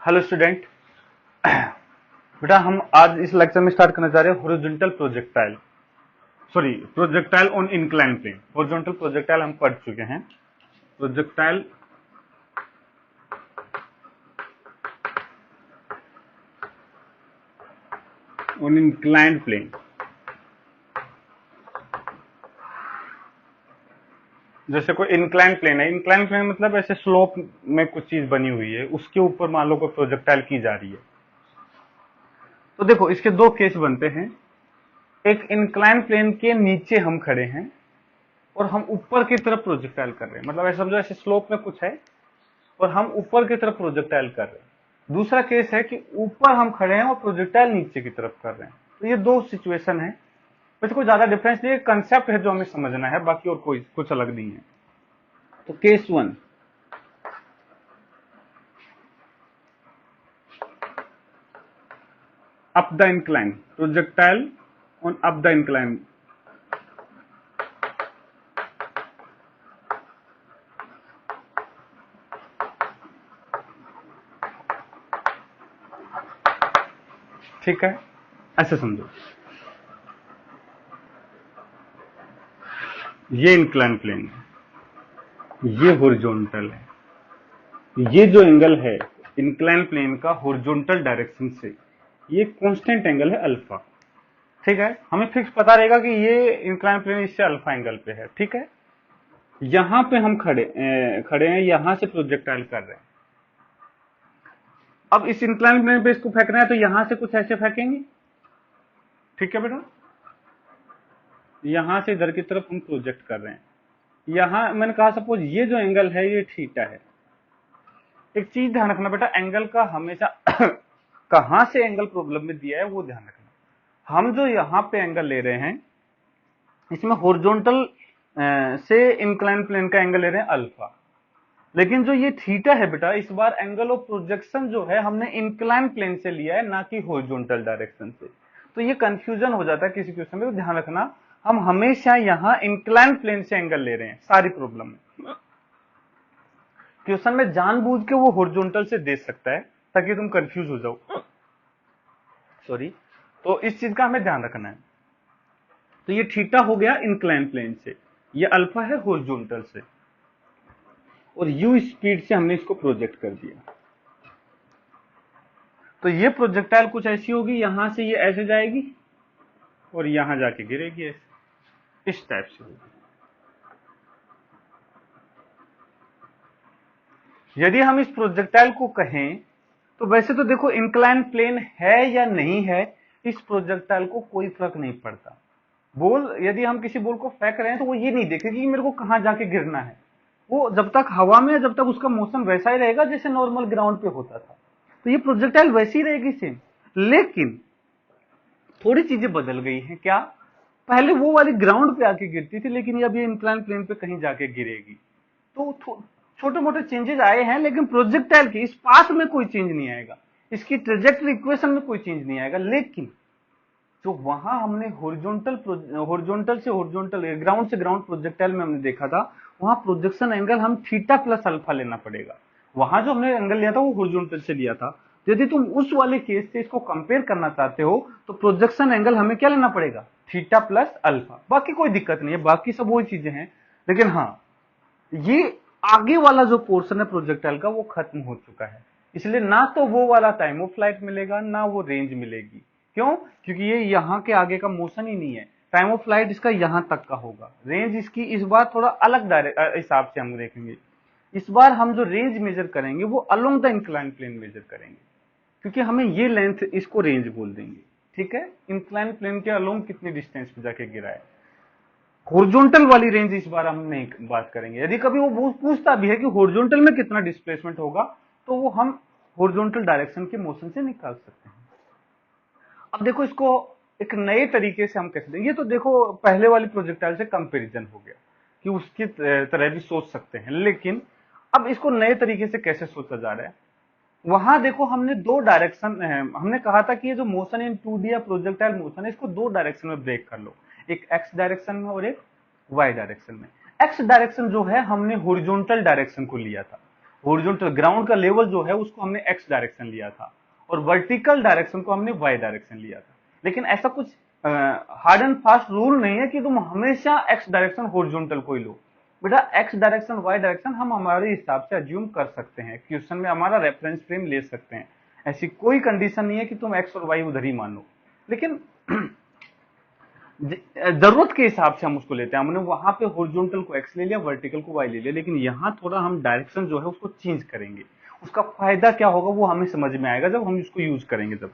Hello student. बेटा हम आज इस लेक्चर में स्टार्ट करने जा रहे हैं horizontal projectile, sorry projectile on incline plane. Horizontal projectile हम पढ़ चुके हैं। प्रोजेक्टाइल ऑन इंक्लाइंड प्लेन, जैसे कोई इंक्लाइन प्लेन है। इंक्लाइन प्लेन मतलब ऐसे स्लोप में कुछ चीज बनी हुई है, उसके ऊपर मान लो कोई प्रोजेक्टाइल की जा रही है। तो देखो इसके दो केस बनते हैं। एक इंक्लाइन प्लेन के नीचे हम खड़े हैं और हम ऊपर की तरफ प्रोजेक्टाइल कर रहे हैं, मतलब ऐसा समझो ऐसे स्लोप में कुछ है और हम ऊपर की तरफ प्रोजेक्टाइल कर रहे हैं। दूसरा केस है कि ऊपर हम खड़े हैं और प्रोजेक्टाइल नीचे की तरफ कर रहे हैं। तो ये दो सिचुएशन है, वैसे कोई ज्यादा डिफरेंस नहीं है, कंसेप्ट है जो हमें समझना है, बाकी और कोई कुछ अलग नहीं है। तो case one, up the incline, projectile on up the incline. ठीक है, ऐसे समझो ये इंक्लाइन प्लेन है, ये हॉरिजॉन्टल है। ये जो एंगल है इंक्लाइन प्लेन का हॉरिजॉन्टल डायरेक्शन से, ये कांस्टेंट एंगल है अल्फा। ठीक है, हमें फिक्स पता रहेगा कि ये इंक्लाइन प्लेन इससे अल्फा एंगल पे है। ठीक है, यहां पे हम खड़े हैं, यहां से प्रोजेक्टाइल कर रहे हैं। अब इस इंक्लाइन प्लेन पे इसको फेंकना है तो यहां से कुछ ऐसे फेंकेंगे। ठीक है बेटा, यहां से इधर की तरफ हम प्रोजेक्ट कर रहे हैं। यहां मैंने कहा सपोज ये जो एंगल है ये थीटा है। एक चीज ध्यान रखना बेटा, एंगल का हमेशा कहां से एंगल प्रॉब्लम में दिया है वो ध्यान रखना। हम जो यहां पे एंगल ले रहे हैं इसमें हॉरिजॉन्टल से इंक्लाइन प्लेन का एंगल ले रहे हैं अल्फा, लेकिन जो ये थीटा है बेटा, इस बार एंगल ऑफ प्रोजेक्शन जो है हमने इंक्लाइन प्लेन से लिया है, ना कि हॉरिजॉन्टल डायरेक्शन से। तो ये कंफ्यूजन हो जाता है किसी क्वेश्चन में, तो ध्यान रखना हम हमेशा यहां इंक्लाइन प्लेन से एंगल ले रहे हैं सारी प्रॉब्लम में। क्वेश्चन में जानबूझ के वो हॉरिजॉन्टल से दे सकता है ताकि तुम कंफ्यूज हो जाओ, सॉरी। तो इस चीज का हमें ध्यान रखना है। तो ये थीटा हो गया इंक्लाइन प्लेन से, ये अल्फा है हॉरिजॉन्टल से, और यू स्पीड से हमने इसको प्रोजेक्ट कर दिया। तो ये प्रोजेक्टाइल कुछ ऐसी होगी, यहां से ये ऐसे जाएगी और यहां जाके गिरेगी ऐसे, इस टाइप से होगी। यदि हम इस प्रोजेक्टाइल को कहें तो वैसे तो देखो इंक्लाइन प्लेन है या नहीं है, इस प्रोजेक्टाइल को कोई फर्क नहीं पड़ता। बॉल, यदि हम किसी बॉल को फेंक रहे हैं तो वो ये नहीं देखेगी कि मेरे को कहां जाके गिरना है। वो जब तक हवा में है जब तक उसका मोशन वैसा ही रहेगा जैसे नॉर्मल ग्राउंड पे होता था। तो ये प्रोजेक्टाइल वैसी रहेगी सेम, लेकिन थोड़ी चीजें बदल गई हैं। क्या? पहले वो वाली ग्राउंड पे आके गिरती थी, लेकिन अब ये इंक्लाइन प्लेन पे कहीं जाके गिरेगी। तो छोटे मोटे चेंजेस आए हैं, लेकिन प्रोजेक्टाइल की इस पाथ में कोई चेंज नहीं आएगा, इसकी ट्रेजेक्टरी इक्वेशन में कोई चेंज नहीं आएगा। लेकिन जो वहां हमने हॉरिजॉन्टल से हॉरिजॉन्टल, ग्राउंड से ग्राउंड प्रोजेक्टाइल में हमने देखा था, वहां प्रोजेक्शन एंगल हम थीटा प्लस अल्फा लेना पड़ेगा। वहां जो हमने एंगल लिया था वो हॉरिजॉन्टल से लिया था। यदि तुम उस वाले केस से इसको कंपेयर करना चाहते हो तो प्रोजेक्शन एंगल हमें क्या लेना पड़ेगा? Theta plus alpha. बाकी कोई दिक्कत नहीं है, बाकी सब वही चीजें हैं। लेकिन हाँ, ये आगे वाला जो पोर्शन है प्रोजेक्टाइल का वो खत्म हो चुका है, इसलिए ना तो वो वाला टाइम ऑफ फ्लाइट मिलेगा ना वो रेंज मिलेगी। क्यों? क्योंकि ये यहाँ के आगे का मोशन ही नहीं है। टाइम ऑफ फ्लाइट इसका यहां तक का होगा, रेंज इसकी इस बार थोड़ा अलग हिसाब से हम देखेंगे। इस बार हम जो रेंज मेजर करेंगे वो along the incline plane measure करेंगे, क्योंकि हमें ये लेंथ इसको रेंज बोल देंगे। ठीक है, इंक्लाइन प्लेन के अलोंग कितनी डिस्टेंस पे जाके गिरा है। हॉरिजॉन्टल वाली रेंज इस बार हम नहीं बात करेंगे। यदि कभी वो पूछता भी है कि हॉरिजॉन्टल में कितना डिस्प्लेसमेंट होगा, तो वो हम हॉरिजॉन्टल डायरेक्शन के मोशन से निकाल सकते हैं। अब देखो इसको एक नए तरीके से हम कैसे देंगे। ये तो देखो पहले वाली प्रोजेक्टाइल से कंपैरिजन हो गया कि उसकी तरह भी सोच सकते हैं, लेकिन अब इसको नए तरीके से कैसे सोचा जा रहा है। वहां देखो हमने दो डायरेक्शन, हमने कहा था कि ये जो मोशन इन 2D या प्रोजेक्टाइल मोशन है इसको दो डायरेक्शन में ब्रेक कर लो, एक एक्स डायरेक्शन में और एक वाई डायरेक्शन में। एक्स डायरेक्शन जो है हमने हॉरिजॉन्टल डायरेक्शन को लिया था, हॉरिजॉन्टल ग्राउंड का लेवल जो है उसको हमने एक्स डायरेक्शन लिया था और वर्टिकल डायरेक्शन को हमने वाई डायरेक्शन लिया था। लेकिन ऐसा कुछ हार्ड एंड फास्ट रूल नहीं है कि तुम हमेशा एक्स डायरेक्शन हॉरिजॉन्टल को ही लो। बेटा एक्स डायरेक्शन वाई डायरेक्शन हम हमारे हिसाब से अज्यूम कर सकते हैं, क्वेश्चन में हमारा रेफरेंस फ्रेम ले सकते हैं। ऐसी कोई कंडीशन नहीं है कि तुम एक्स और वाई उधर ही मानो, लेकिन जरूरत के हिसाब से हम उसको लेते हैं। हमने वहां पे हॉरिजॉन्टल को एक्स ले लिया, वर्टिकल को वाई ले लिया, लेकिन यहां थोड़ा हम डायरेक्शन जो है उसको चेंज करेंगे। उसका फायदा क्या होगा वो हमें समझ में आएगा जब हम इसको यूज करेंगे तब।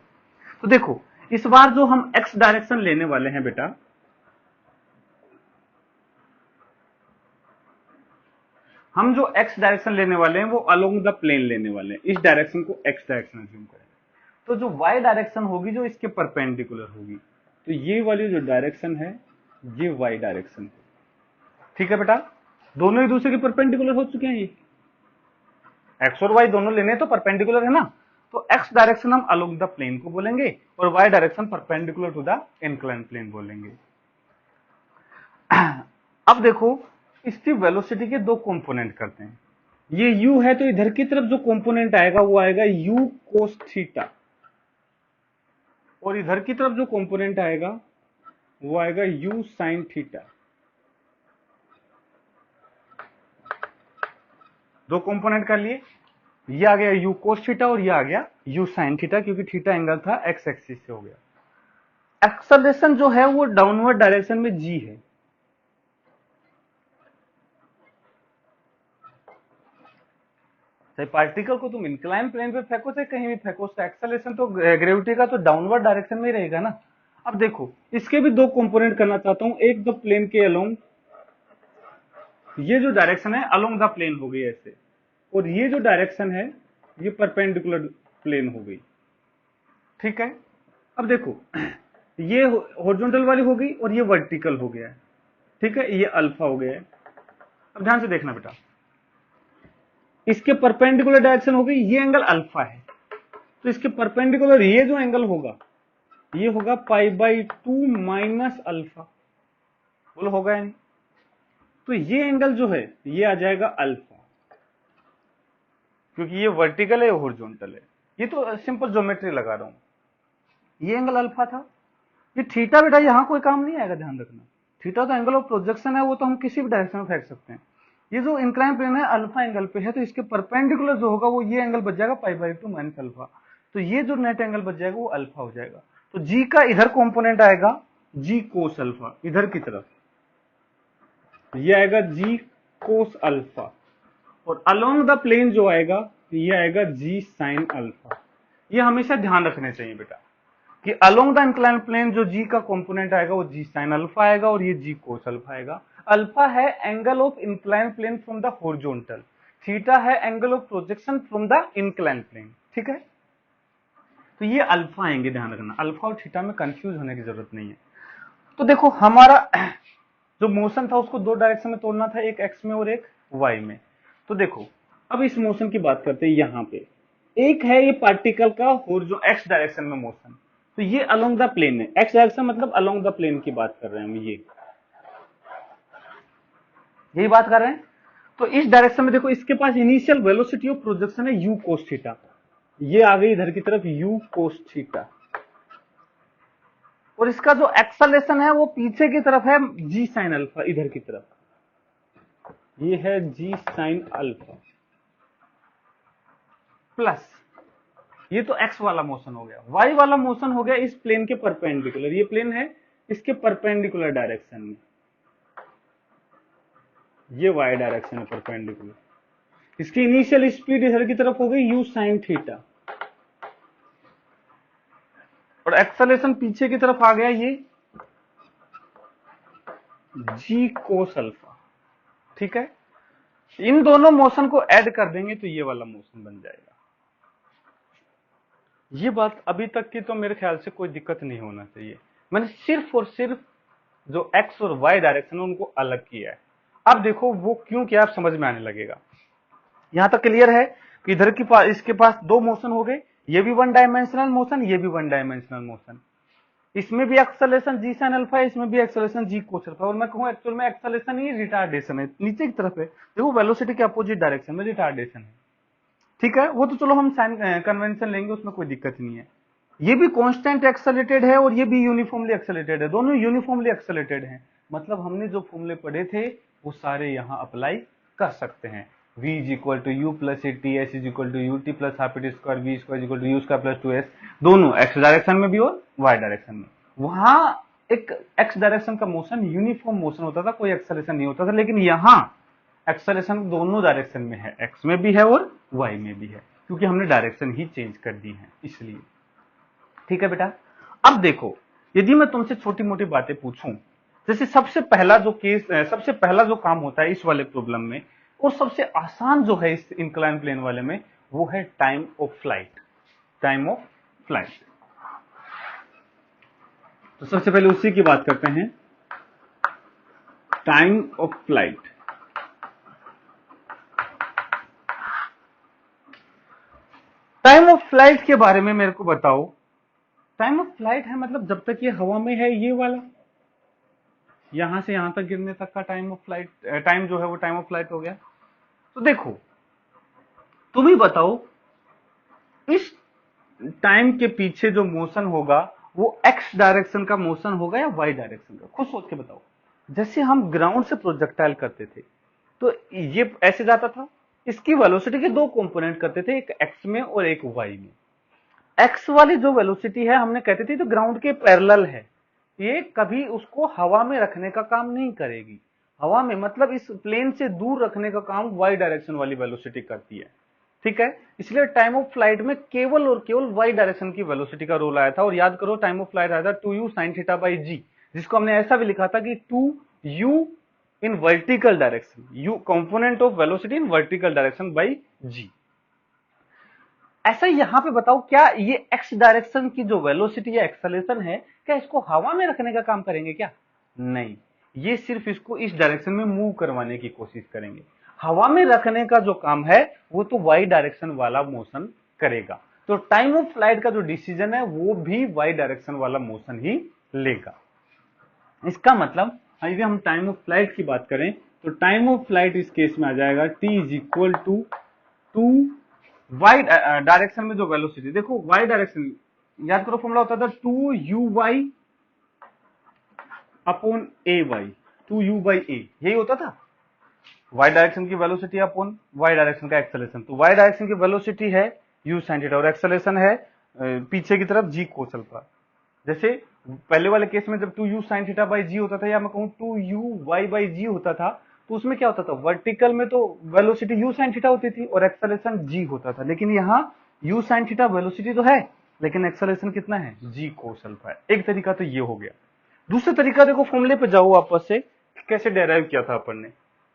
तो देखो इस बार जो हम एक्स डायरेक्शन लेने वाले हैं बेटा, हम जो एक्स डायरेक्शन लेने वाले हैं वो अलोंग द प्लेन लेने वाले हैं। इस डायरेक्शन को एक्स डायरेक्शन अज्यूम करेंगे। तो जो वाई डायरेक्शन होगी जो इसके परपेंडिकुलर होगी, तो ये वाली जो डायरेक्शन है ये वाई डायरेक्शन है। ठीक है बेटा, दोनों एक दूसरे के परपेंडिकुलर हो चुके हैं। ये एक्स और वाई दोनों लेने तो परपेंडिकुलर है ना, तो एक्स डायरेक्शन हम अलोंग द प्लेन को बोलेंगे और y direction perpendicular to the inclined plane बोलेंगे। अब देखो इसकी वेलोसिटी के दो कंपोनेंट करते हैं। ये u है तो इधर की तरफ जो कंपोनेंट आएगा वो आएगा u कोस थीटा, और इधर की तरफ जो कंपोनेंट आएगा वो आएगा u साइन थीटा। दो कंपोनेंट कर लिए, ये आ गया u कोस थीटा और ये आ गया u साइन थीटा, क्योंकि थीटा एंगल था x एक्सिस से हो गया। एक्सेलरेशन जो है वो डाउनवर्ड डायरेक्शन में g है। पार्टिकल को तुम इंक्लाइन प्लेन पे फेंको चाहे कहीं भी फेंको, उसका एक्सेलरेशन तो ग्रेविटी का तो डाउनवर्ड डायरेक्शन में ही रहेगा ना। अब देखो इसके भी दो कंपोनेंट करना चाहता हूं, एक द प्लेन के अलोंग, ये जो डायरेक्शन है अलोंग द प्लेन हो गई ऐसे, और ये जो डायरेक्शन है ये परपेंडिकुलर प्लेन हो गई। ठीक है, अब देखो ये हॉरिजॉन्टल वाली हो गई और ये वर्टिकल हो गया है। ठीक है, ये अल्फा हो गया है। अब ध्यान से देखना बेटा, इसके परपेंडिकुलर डायरेक्शन हो गई, ये एंगल अल्फा है, तो इसके परपेंडिकुलर ये जो एंगल होगा ये होगा π/2 माइनस अल्फा। बोलो होगा या नहीं? तो ये एंगल जो है ये आ जाएगा अल्फा, क्योंकि ये वर्टिकल है हॉरिजॉन्टल है। ये तो सिंपल ज्योमेट्री लगा रहा हूं। ये एंगल अल्फा था, ये थीटा बेटा यहां कोई काम नहीं आएगा, ध्यान रखना। थीटा तो एंगल ऑफ प्रोजेक्शन है, वो तो हम किसी भी डायरेक्शन में फेंक सकते हैं। ये जो इंक्लाइन प्लेन है अल्फा एंगल पे है, तो इसके परपेंडिकुलर जो होगा वो ये एंगल बच जाएगा π/2 माइनस अल्फा। तो ये जो नेट एंगल बच जाएगा वो अल्फा हो जाएगा। तो जी का इधर कंपोनेंट आएगा जी कोस अल्फा, इधर की तरफ ये आएगा जी कोस अल्फा, और अलोंग द प्लेन जो आएगा ये आएगा जी साइन अल्फा। ये हमेशा ध्यान रखने चाहिए बेटा कि अलोंग द इंक्लाइन प्लेन जो जी का कंपोनेंट आएगा वो जी साइन अल्फा आएगा और ये जी कोस अल्फा आएगा। अल्फा है angle of incline plane from the horizontal, theta है angle of projection from the incline plane. ठीक है, तो ये अल्फा आएंगे, ध्यान रखना। अल्फा और थीटा में कंफ्यूज होने की जरूरत नहीं है। तो देखो हमारा जो मोशन था उसको दो डायरेक्शन में तोड़ना था, एक एक्स में और एक वाई में। तो देखो अब इस मोशन की बात करते हैं। यहां पे एक है ये पार्टिकल का जो एक्स डायरेक्शन में मोशन, तो ये अलोंग द प्लेन है। एक्स डायरेक्शन मतलब अलोंग द प्लेन की बात कर रहे हैं हम, यही बात कर रहे हैं। तो इस डायरेक्शन में देखो इसके पास इनिशियल वेलोसिटी ऑफ प्रोजेक्शन है u कोस थीटा, ये आ गई इधर की तरफ u कोस थीटा, और इसका जो एक्सेलरेशन है वो पीछे की तरफ है g साइन अल्फा, इधर की तरफ ये है g साइन अल्फा, प्लस ये तो x वाला मोशन हो गया। y वाला मोशन हो गया इस प्लेन के परपेंडिकुलर, ये प्लेन है इसके परपेंडिकुलर डायरेक्शन में, ये y डायरेक्शन है परपेंडिकुलर। इसकी इनिशियल स्पीड इधर की तरफ हो गई u साइन थीटा, और एक्सेलरेशन पीछे की तरफ आ गया ये g कोस अल्फा। ठीक है, इन दोनों मोशन को ऐड कर देंगे तो ये वाला मोशन बन जाएगा। ये बात अभी तक की तो मेरे ख्याल से कोई दिक्कत नहीं होना चाहिए। मैंने सिर्फ और सिर्फ जो x और y डायरेक्शन है उनको अलग किया है। अब देखो वो क्यों किया, आप समझ में आने लगेगा। यहां तक क्लियर है कि इधर की इसके पास दो मोशन हो गए, ये भी वन डायमेंशनल मोशन, ये भी वन डायमेंशनल मोशन। इसमें भी एक्सेलरेशन जी साइन अल्फा है, इसमें भी एक्सेलरेशन जी कोस अल्फा, और मैं कहूं एक्चुअल में एक्सेलरेशन ही रिटार्डेशन है, नीचे की तरफ है। देखो वेलोसिटी के अपोजिट डायरेक्शन में रिटार्डेशन है। ठीक है, वो तो चलो हम साइन कन्वेंशन लेंगे, उसमें कोई दिक्कत नहीं है। ये भी कांस्टेंट एक्सेलरेटेड है और ये भी यूनिफॉर्मली एक्सेलरेटेड है, दोनों यूनिफॉर्मली एक्सेलरेटेड हैं। मतलब हमने जो फॉर्मूले पढ़े थे वो सारे यहां अप्लाई कर सकते हैं। v is equal to u plus a t, s is equal to u t plus half a t square, v square equal to u square plus 2s, दोनों एक्स डायरेक्शन में भी और वाई डायरेक्शन में। वहां एक x direction का motion uniform motion होता था, कोई एक्सेलरेशन नहीं होता था, लेकिन यहां एक्सेलरेशन दोनों डायरेक्शन में है, एक्स में भी है और वाई में भी है, क्योंकि हमने डायरेक्शन ही चेंज कर दी है इसलिए। ठीक है बेटा, अब देखो यदि मैं तुमसे छोटी मोटी बातें पूछूं, जैसे सबसे पहला जो केस, सबसे पहला जो काम होता है इस वाले प्रॉब्लम में, और सबसे आसान जो है इस इंक्लाइन प्लेन वाले में, वो है time of flight. Time of flight, तो सबसे पहले उसी की बात करते हैं, time of flight. Time of flight के बारे में मेरे को बताओ। टाइम ऑफ फ्लाइट है मतलब जब तक ये हवा में है, ये वाला यहां से यहां तक गिरने तक का टाइम ऑफ फ्लाइट, टाइम जो है वो टाइम ऑफ फ्लाइट हो गया। तो देखो तुम ही बताओ, इस टाइम के पीछे जो मोशन होगा वो एक्स डायरेक्शन का मोशन होगा या वाई डायरेक्शन का, खुद सोच के बताओ। जैसे हम ग्राउंड से प्रोजेक्टाइल करते थे तो ये ऐसे जाता था, इसकी वेलोसिटी के दो कंपोनेंट करते थे, एक एक्स में और एक वाई में। एक्स वाली जो वेलोसिटी है हमने कहते थे तो ग्राउंड के पैरेलल है, ये कभी उसको हवा में रखने का काम नहीं करेगी। हवा में मतलब इस प्लेन से दूर रखने का काम वाई डायरेक्शन वाली वेलोसिटी करती है। ठीक है, इसलिए टाइम ऑफ फ्लाइट में केवल और केवल वाई डायरेक्शन की वेलोसिटी का रोल आया था। और याद करो टाइम ऑफ फ्लाइट आया था 2u sin थीटा बाई जी, जिसको हमने ऐसा भी लिखा था कि 2u in vertical direction, u component of velocity in vertical direction by g. ऐसा यहां पे बताओ, क्या ये एक्स डायरेक्शन की जो वेलोसिटी या एक्सेलरेशन है, क्या इसको हवा में रखने का काम करेंगे क्या? नहीं, ये सिर्फ इसको इस डायरेक्शन में मूव करवाने की कोशिश करेंगे। हवा में रखने का जो काम है वो तो वाई डायरेक्शन वाला मोशन करेगा। तो टाइम ऑफ फ्लाइट का जो डिसीजन है वो भी वाई डायरेक्शन वाला मोशन ही लेगा। इसका मतलब यदि हम टाइम ऑफ फ्लाइट की बात करें तो टाइम ऑफ फ्लाइट इस केस में आ जाएगा t is equal to 2 y direction में जो वेलोसिटी, देखो वाई डायरेक्शन याद करो फॉर्मूला होता था 2u upon a y, 2u by a, यही होता था वाई डायरेक्शन की वेलोसिटी अपॉन वाई डायरेक्शन का एक्सेलरेशन। तो वाई डायरेक्शन की वेलोसिटी है u sin थीटा और एक्सेलरेशन है पीछे की तरफ g cos अल्फा। जैसे पहले वाले केस में जब 2u sin थीटा बाई जी होता था, या मैं कहूं 2u y बाई जी होता था, तो उसमें क्या होता था, वर्टिकल में तो वेलोसिटी u sin थीटा होती थी और एक्सेलरेशन g होता था। लेकिन यहाँ u sin थीटा वेलोसिटी तो है लेकिन एक्सेलरेशन कितना है, g cos अल्फा है। एक तरीका तो ये हो गया। दूसरा तरीका देखो, फॉर्मूले पे जाओ वापस से, कैसे डेराइव किया था अपन ने।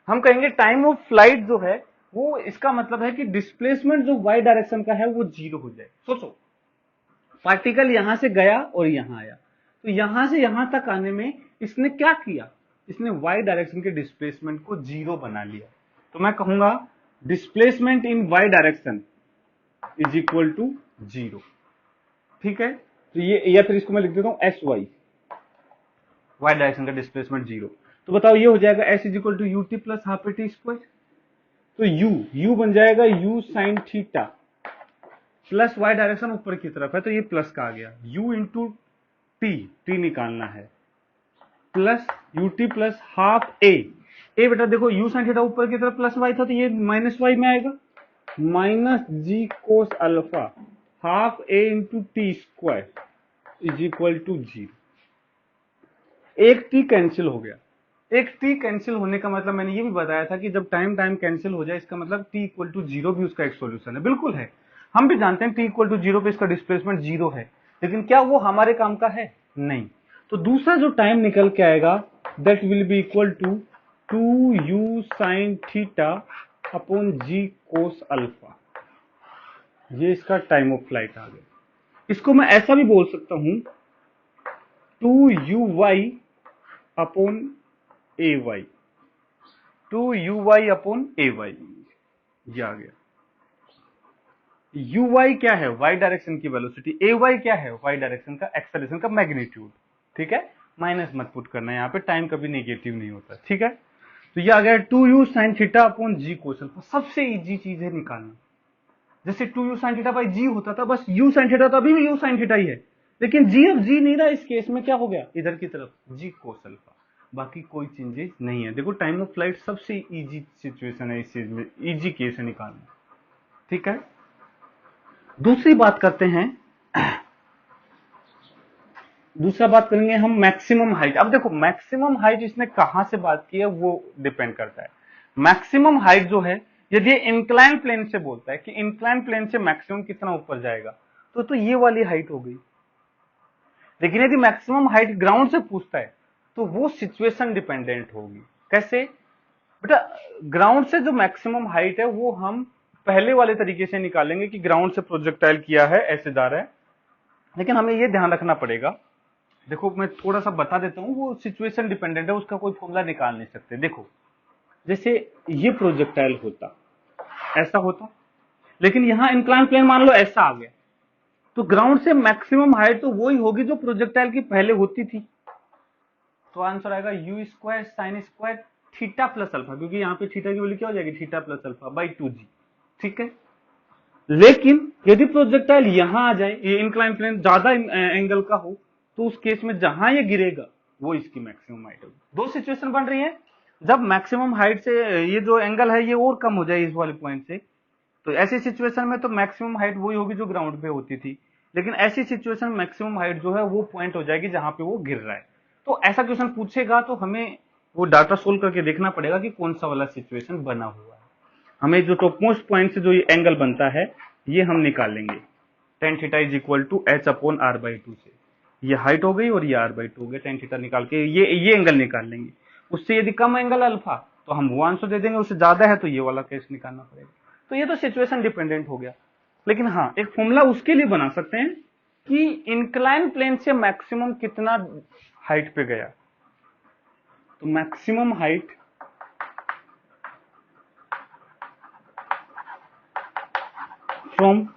हम कहेंगे टाइम ऑफ फ्लाइट जो है वो, इसका मतलब है कि डिस्प्लेसमेंट जो वाई डायरेक्शन का है वो जीरो हो जाए। सोचो पार्टिकल यहां से गया और यहां आया, तो यहां से यहां तक आने में इसने क्या किया, इसने वाई डायरेक्शन के डिस्प्लेसमेंट को जीरो बना लिया। तो मैं कहूंगा displacement in y direction is equal to zero. ठीक है, तो ये, या फिर इसको मैं लिख देता हूं एस वाई, वाई डायरेक्शन का डिस्प्लेसमेंट जीरो। तो बताओ ये हो जाएगा s is equal to u t plus half a t square. तो यू बन जाएगा u sine theta plus y direction ऊपर की तरफ है तो ये प्लस का आ गया, u इंटू टी निकालना है, plus u t plus half a. बेटा देखो u साइन थीटा ऊपर की तरफ प्लस वाई था तो ये माइनस वाई में आएगा, minus g cos alpha half a into t square is equal to zero. एक टी कैंसिल हो गया। एक टी कैंसिल होने का मतलब मैंने ये भी बताया था कि जब टाइम कैंसिल हो जाए इसका मतलब टी इक्वल टू जीरो भी उसका एक सोल्यूशन है। बिल्कुल है, हम भी जानते हैं टी इक्वल टू जीरो पे इसका डिस्प्लेसमेंट जीरो है, लेकिन क्या वो हमारे काम का है? नहीं। तो दूसरा जो टाइम निकल के आएगा that will be equal to 2u sin theta upon g cos alpha. ये इसका टाइम ऑफ फ्लाइट आ गया। इसको मैं ऐसा भी बोल सकता हूं 2u upon a y, 2u upon a Y, ये आ गया। u क्या है, y डायरेक्शन की वेलोसिटी, ay क्या है, y डायरेक्शन का एक्सेलरेशन का मैग्नीट्यूड। ठीक है, माइनस मत पुट करना, यहाँ पे टाइम कभी नेगेटिव नहीं होता। ठीक है, तो ये आ गया 2u sin theta upon g cos alpha. सबसे इजी चीज है निकालना, जैसे 2u sin थीटा बाई जी होता था, बस u sin थीटा तो अभी भी u sin थीटा ही है, लेकिन g अब g नहीं रहा, इस केस में क्या हो गया इधर की तरफ g cos अल्फा, बाकी कोई चेंजेस नहीं है। देखो टाइम ऑफ फ्लाइट सबसे इजी सिचुएशन है इस चीज में, इजी केस है निकालना, ठीक है। दूसरी बात करते हैं, दूसरा बात करेंगे हम मैक्सिमम हाइट। अब देखो मैक्सिमम हाइट इसने कहां से बात की है वो डिपेंड करता है। मैक्सिमम हाइट जो है, यदि इंक्लाइन प्लेन से बोलता है कि इंक्लाइन प्लेन से मैक्सिमम कितना ऊपर जाएगा, तो ये वाली हाइट हो गई। लेकिन यदि मैक्सिमम हाइट ग्राउंड से पूछता है तो वो सिचुएशन डिपेंडेंट होगी। कैसे बेटा, ग्राउंड से जो मैक्सिमम हाइट है वो हम पहले वाले तरीके से निकालेंगे कि ग्राउंड से प्रोजेक्टाइल किया है, ऐसे जा रहा है, लेकिन हमें ये ध्यान रखना पड़ेगा। देखो मैं थोड़ा सा बता देता हूं, वो सिचुएशन डिपेंडेंट है, उसका कोई फॉर्मूला निकाल नहीं सकते। देखो जैसे ये प्रोजेक्टाइल होता, ऐसा होता, लेकिन यहां इंक्लाइन प्लेन मान लो ऐसा आ गया, तो ग्राउंड से मैक्सिमम हाइट तो वही होगी जो प्रोजेक्टाइल की पहले होती थी। तो आंसर आएगा you square sine square theta plus alpha, क्योंकि यहाँ पे थीटा की वैल्यू क्या हो जाएगी theta plus alpha by 2g, ठीक है। लेकिन यदि प्रोजेक्टाइल यहां आ जाए, ये इंक्लाइन प्लेन ज्यादा एंगल का हो, तो उस केस में जहां ये गिरेगा वो इसकी मैक्सिमम हाइट होगी। दो सिचुएशन बन रही है, जब मैक्सिमम हाइट से ये जो एंगल है ये और कम हो जाए इस वाले पॉइंट से, तो ऐसी सिचुएशन में तो मैक्सिमम हाइट वही होगी जो ग्राउंड पे होती थी, लेकिन ऐसी सिचुएशन में मैक्सिमम हाइट जो है वो पॉइंट हो जाएगी जहां पे वो गिर रहा है। तो ऐसा क्वेश्चन पूछेगा तो हमें वो डाटा सोल्व करके देखना पड़ेगा कि कौन सा वाला सिचुएशन बना हुआ है। हमें जो टॉप मोस्ट पॉइंट से जो ये एंगल बनता है ये हम निकाल लेंगे, tan theta is equal to h upon r by 2 से, ये हाइट हो गई और ये r बाई 2 हो गया, tan थीटा निकाल के ये एंगल निकाल लेंगे। उससे यदि कम एंगल अल्फा तो हम वो आंसर दे देंगे, उससे ज्यादा है तो ये वाला केस निकालना पड़ेगा। तो ये तो सिचुएशन डिपेंडेंट हो गया, लेकिन हाँ एक फॉर्मूला उसके लिए बना सकते हैं कि इंक्लाइन प्लेन से मैक्सिमम कितना हाइट पे गया। तो maximum height from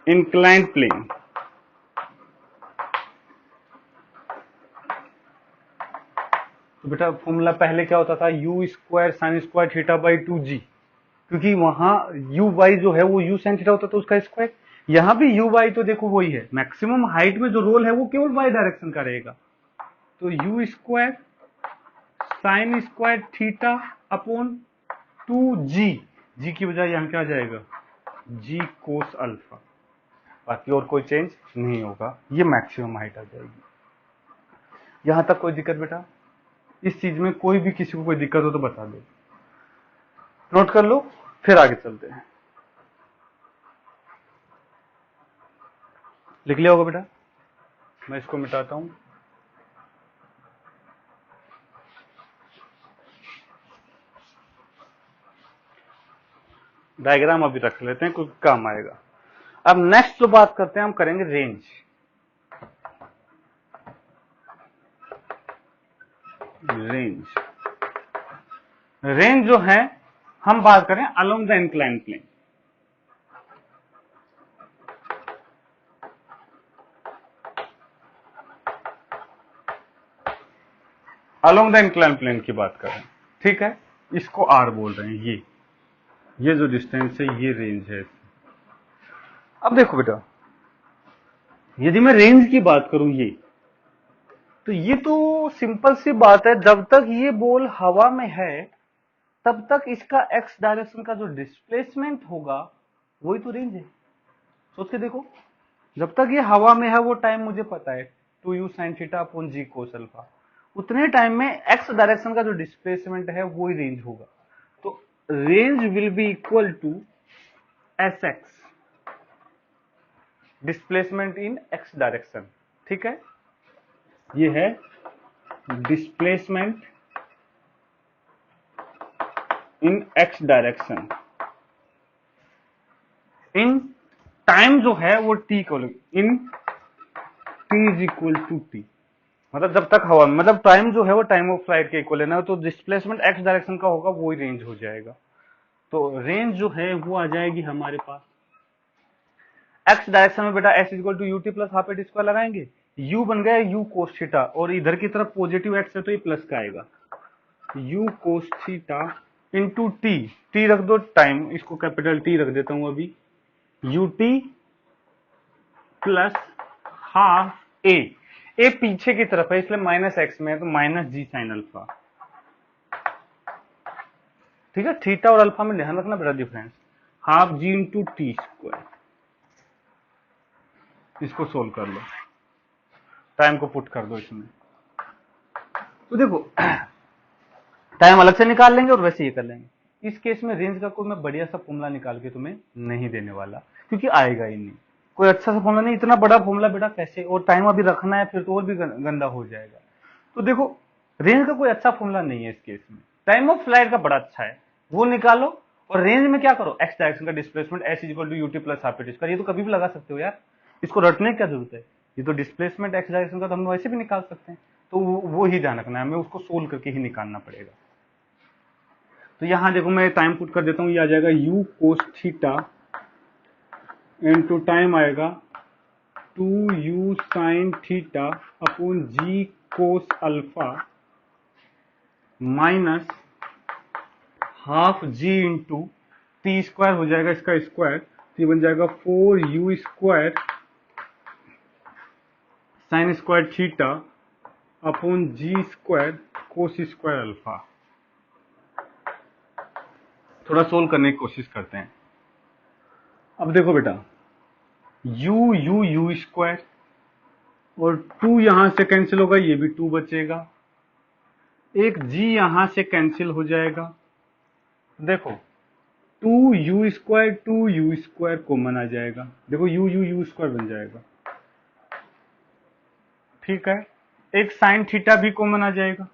incline plane तो बेटा फॉर्मूला पहले क्या होता था, u square sine square theta by 2g, क्योंकि वहां यू वाई जो है वो यू साइन थीटा होता था उसका स्क्वायर, यहां भी यू वाई तो देखो वही है, मैक्सिमम हाइट में जो रोल है वो केवल वाई डायरेक्शन का रहेगा। तो you square sine square theta upon 2g, जी की बजाय यहां क्या आ जाएगा जी कोस अल्फा, बाकी और कोई चेंज नहीं होगा, ये मैक्सिमम हाइट आ जाएगी। यहां तक कोई दिक्कत बेटा? इस चीज में कोई भी किसी को कोई दिक्कत हो तो बता दो, नोट कर लो, फिर आगे चलते हैं। लिख लिया होगा बेटा, मैं इसको मिटाता हूं। डायग्राम अभी रख लेते हैं, कुछ काम आएगा। अब नेक्स्ट जो बात करते हैं हम करेंगे रेंज। रेंज जो है हम बात करें along the incline plane. Along the incline plane की बात करें, ठीक है, इसको आर बोल रहे हैं, ये जो डिस्टेंस है ये रेंज है। अब देखो बेटा, यदि मैं रेंज की बात करूं तो ये तो सिंपल सी बात है, जब तक ये बॉल हवा में है तब तक इसका एक्स डायरेक्शन का जो डिस्प्लेसमेंट होगा वही तो रेंज है। सोच के देखो, जब तक ये हवा में है वो टाइम मुझे पता है 2u sin theta upon g cos alpha, उतने टाइम में एक्स डायरेक्शन का जो डिस्प्लेसमेंट है वो ही रेंज होगा। तो range will be equal to s x, displacement in x direction, ठीक है, ये है displacement in x direction in time जो है वो टी को in t is equal to t, मतलब जब तक हवा में, मतलब टाइम जो है वो टाइम ऑफ फ्लाइट के इक्वल है ना, तो डिस्प्लेसमेंट एक्स डायरेक्शन का होगा वो ही रेंज हो जाएगा। तो रेंज जो है वो आ जाएगी हमारे पास एक्स डायरेक्शन में बेटा s equal to u t plus half at square लगाएंगे, यू बन गया यू कोस थीटा और इधर की तरफ पॉजिटिव एक्स है तो ये प्लस का आएगा, you cos theta into T, T रख दो टाइम, इसको कैपिटल टी रख देता हूं अभी, यू टी प्लस हाफ ए, ए पीछे की तरफ है इसलिए माइनस एक्स में है तो माइनस जी साइन अल्फा। ठीक है, थीटा और अल्फा में ध्यान रखना बेटा डिफरेंस, हाफ जी इंटू टी स्क्वायर। इसको सोल्व कर लो, टाइम को पुट कर दो इसमें। तो देखो टाइम अलग से निकाल लेंगे और वैसे ये कर लेंगे। इस केस में रेंज का कोई मैं बढ़िया सा फॉर्मूला निकाल के तुम्हें नहीं देने वाला, क्योंकि आएगा ही नहीं कोई अच्छा सा फॉर्मूला नहीं, इतना बड़ा फॉर्मूला बेटा कैसे, और टाइम अभी रखना है फिर तो और भी गंदा हो जाएगा। तो देखो रेंज का कोई अच्छा फॉर्मूला नहीं है इस केस में, टाइम ऑफ फ्लाइट का बड़ा अच्छा है, वो निकालो। और रेंज में क्या करो, एक्स डायरेक्शन का displacement s equal to u t plus half a square, ये तो कभी भी लगा सकते हो यार, इसको रटने की क्या जरूरत है, ये तो डिस्प्लेसमेंट एक्स डायरेक्शन का तो हम वैसे भी निकाल सकते हैं, तो वो ही ध्यान रखना है, हमें उसको सोल्व करके ही निकालना पड़ेगा। तो यहां देखो मैं टाइम पुट कर देता हूं, ये आ जाएगा u cos theta into time आएगा 2u sine theta upon g cos alpha minus half g into t square हो जाएगा इसका स्क्वायर, तो ये बन जाएगा 4u square sine square theta upon g square cos square alpha. थोड़ा सोल्व करने की कोशिश करते हैं। अब देखो बेटा u स्क्वायर और 2 यहां से कैंसिल होगा, ये भी 2 बचेगा, एक g यहां से कैंसिल हो जाएगा। देखो 2u स्क्वायर कॉमन आ जाएगा, देखो u स्क्वायर बन जाएगा। ठीक है, एक साइन थीटा भी कॉमन आ जाएगा।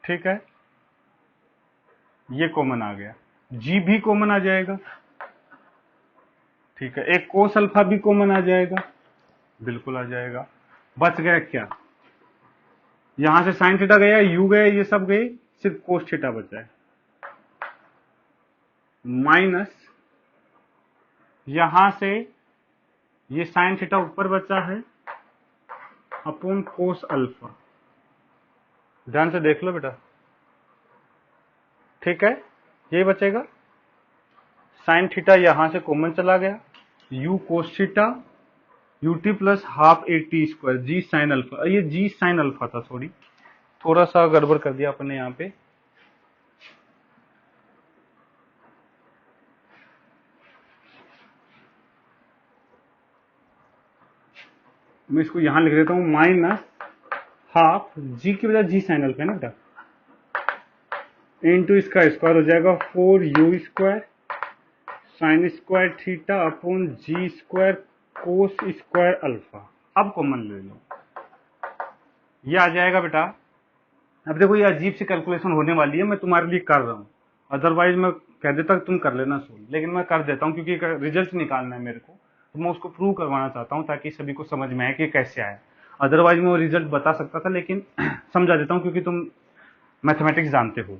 ठीक है, ये कॉमन आ गया, g भी कॉमन आ जाएगा। ठीक है, एक कोस अल्फा भी कॉमन आ जाएगा, बिल्कुल आ जाएगा। बच गया क्या, यहां से साइन थीटा गया, यू गए, ये सब गए, सिर्फ कोस थीटा बचा है, माइनस यहां से ये साइन थीटा ऊपर बचा है अपॉन कोस अल्फा। ध्यान से देख लो बेटा। ठीक है, ये बचेगा, साइन थीटा यहां से कॉमन चला गया, u cos theta u t plus half a t square g sine alpha, ये जी साइन अल्फा था, सॉरी थोड़ा सा गड़बड़ कर दिया अपने यहां पे। मैं इसको यहां लिख देता हूं, माइनस हाफ जी की बजाय जी साइन अल्फा है ना बेटा, इंटू इसका स्क्वायर हो जाएगा 4u square sine square theta upon g square cos square alpha. अब कॉमन ले लो, ये आ जाएगा बेटा। अब देखो ये अजीब सी कैलकुलेशन होने वाली है, मैं तुम्हारे लिए कर रहा हूं, अदरवाइज मैं कह देता तुम कर लेना सोल्व, लेकिन मैं कर देता हूं क्योंकि रिजल्ट निकालना है मेरे को, तो मैं उसको प्रूव करवाना चाहता हूं ताकि सभी को समझ में आए कि कैसे आया। अदरवाइज मैं वो रिजल्ट बता सकता था, लेकिन समझा देता हूं क्योंकि तुम मैथमेटिक्स जानते हो,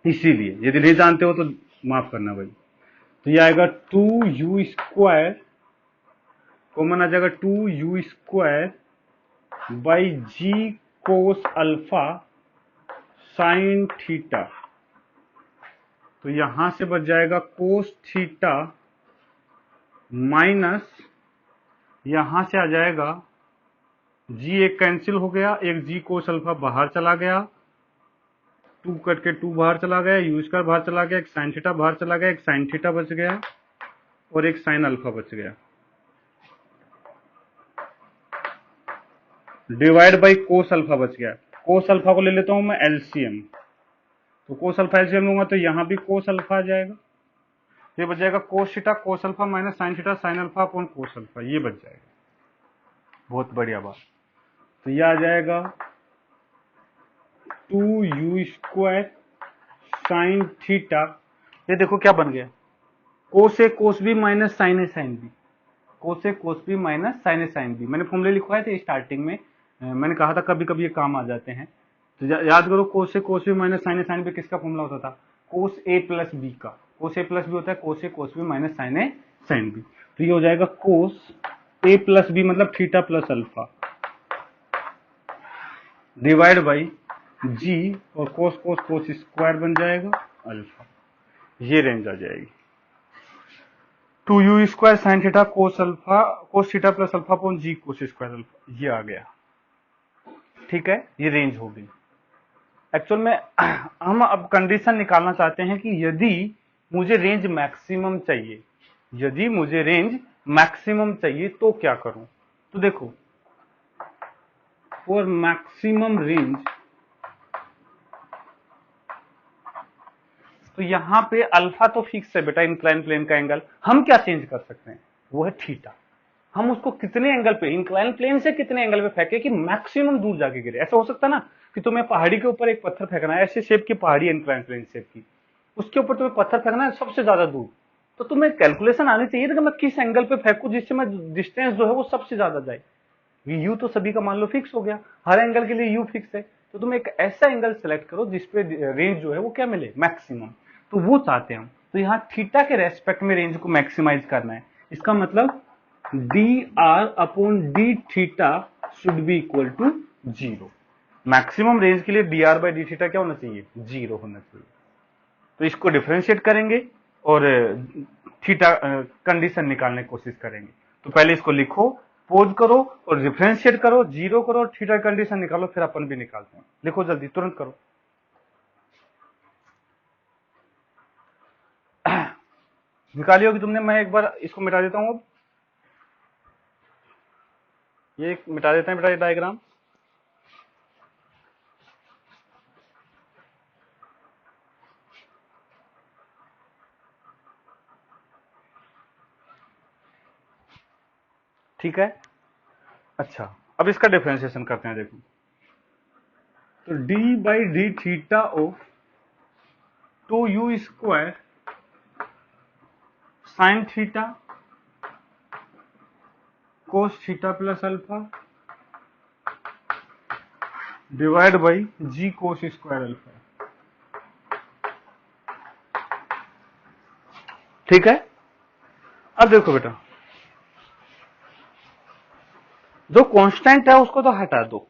इसीलिए यदि नहीं जानते हो तो माफ करना भाई। तो ये आएगा 2u स्क्वायर कॉमन आ जाएगा, 2u square by g cos alpha sine theta, तो यहां से बच जाएगा कोस थीटा माइनस यहां से आ जाएगा जी, एक कैंसिल हो गया, एक जी कोस अल्फा बाहर चला गया, 2 कट के 2 बाहर चला गया, यू स्क्वायर बाहर चला गया, एक साइन थीटा बाहर चला गया, एक साइन थीटा बच गया और एक साइन अल्फा बच गया, डिवाइड बाई कोस अल्फा बच गया। कोस अल्फा को ले लेता हूं मैं एलसीएम, तो कोस अल्फा एलसीएम लूंगा तो यहां भी कोस अल्फा आ जाएगा, ये बच जाएगा cos theta cos alpha minus sine theta sine alpha upon कोस अल्फा, ये बच जाएगा। बहुत बढ़िया बात, तो ये आ जाएगा 2u स्क्वायर साइन थीटा, ये देखो क्या बन गया, कोस A cos B minus sine A sine B, cos A cos B minus sine A sine B, मैंने फॉर्मूले लिखवाए थे स्टार्टिंग में, मैंने कहा था कभी कभी ये काम आ जाते हैं, तो याद करो कोस A cos B minus sine A sine B किसका फॉर्मूला होता था, कोस ए प्लस बी का, कोस ए प्लस बी होता है cos A cos B minus sine A sine B, तो ये हो जाएगा कोस ए प्लस बी मतलब theta plus alpha divide by g और कोस कोस कोस स्क्वायर बन जाएगा अल्फा, ये रेंज आ जाएगी। 2u² sine theta cos theta plus alpha upon g cos square alpha, ये आ गया। ठीक है, ये रेंज हो गई। एक्चुअल में हम अब कंडीशन निकालना चाहते हैं कि यदि मुझे रेंज मैक्सिमम चाहिए, यदि मुझे रेंज मैक्सिमम चाहिए तो क्या करूं। तो देखो, फॉर मैक्सिमम रेंज, तो यहां पे अल्फा तो फिक्स है बेटा, इंक्लाइन प्लेन का एंगल। हम क्या चेंज कर सकते हैं, वो है थीटा। हम उसको कितने एंगल पे, इंक्लाइन प्लेन से कितने एंगल पे फेंके कि मैक्सिमम दूर जाके गिरे। ऐसा हो सकता है ना कि तुम्हें पहाड़ी के ऊपर एक पत्थर फेंकना है, ऐसे शेप की पहाड़ी, इंक्लाइन प्लेन शेप की, उसके ऊपर तुम्हें पत्थर फेंकना है सबसे ज्यादा दूर। तो तुम्हें कैलकुलेशन आनी चाहिए कि मैं किस एंगल पे फेंकू जिससे मैं डिस्टेंस जो है वो सबसे ज्यादा जाए। यू तो सभी का मान लो फिक्स हो गया, हर एंगल के लिए यू फिक्स है, तो तुम एक ऐसा एंगल सेलेक्ट करो जिसपे रेंज जो है वो क्या मिले, मैक्सिमम। तो वो चाहते हैं हम। तो यहाँ थीटा के रेस्पेक्ट में रेंज को मैक्सिमाइज करना है। इसका मतलब d r upon d theta should be equal to 0। Maximum range के लिए d r by d theta क्या होना चाहिए, 0 होना चाहिए। तो इसको डिफरेंशिएट करेंगे और थीटा कंडीशन निकालने की कोशिश करेंगे। तो पहले इसको लिखो, पोज करो और डिफरेंशिएट करो, 0 करो, थीटा कंडीशन निकालो, फिर अपन भी निकालते हैं। लिखो जल्दी, तुरंत करो। निकाली होगी तुमने, मैं एक बार इसको मिटा देता हूं। अब ये मिटा देते हैं बेटा, ये डायग्राम। ठीक है, अच्छा अब इसका डिफरेंशिएशन करते हैं। देखो, तो d by d theta of 2u² sine theta cos theta plus alpha divide by g cos square alpha. ठीक है, अब देखो बेटा, जो कांस्टेंट है उसको तो हटा दो।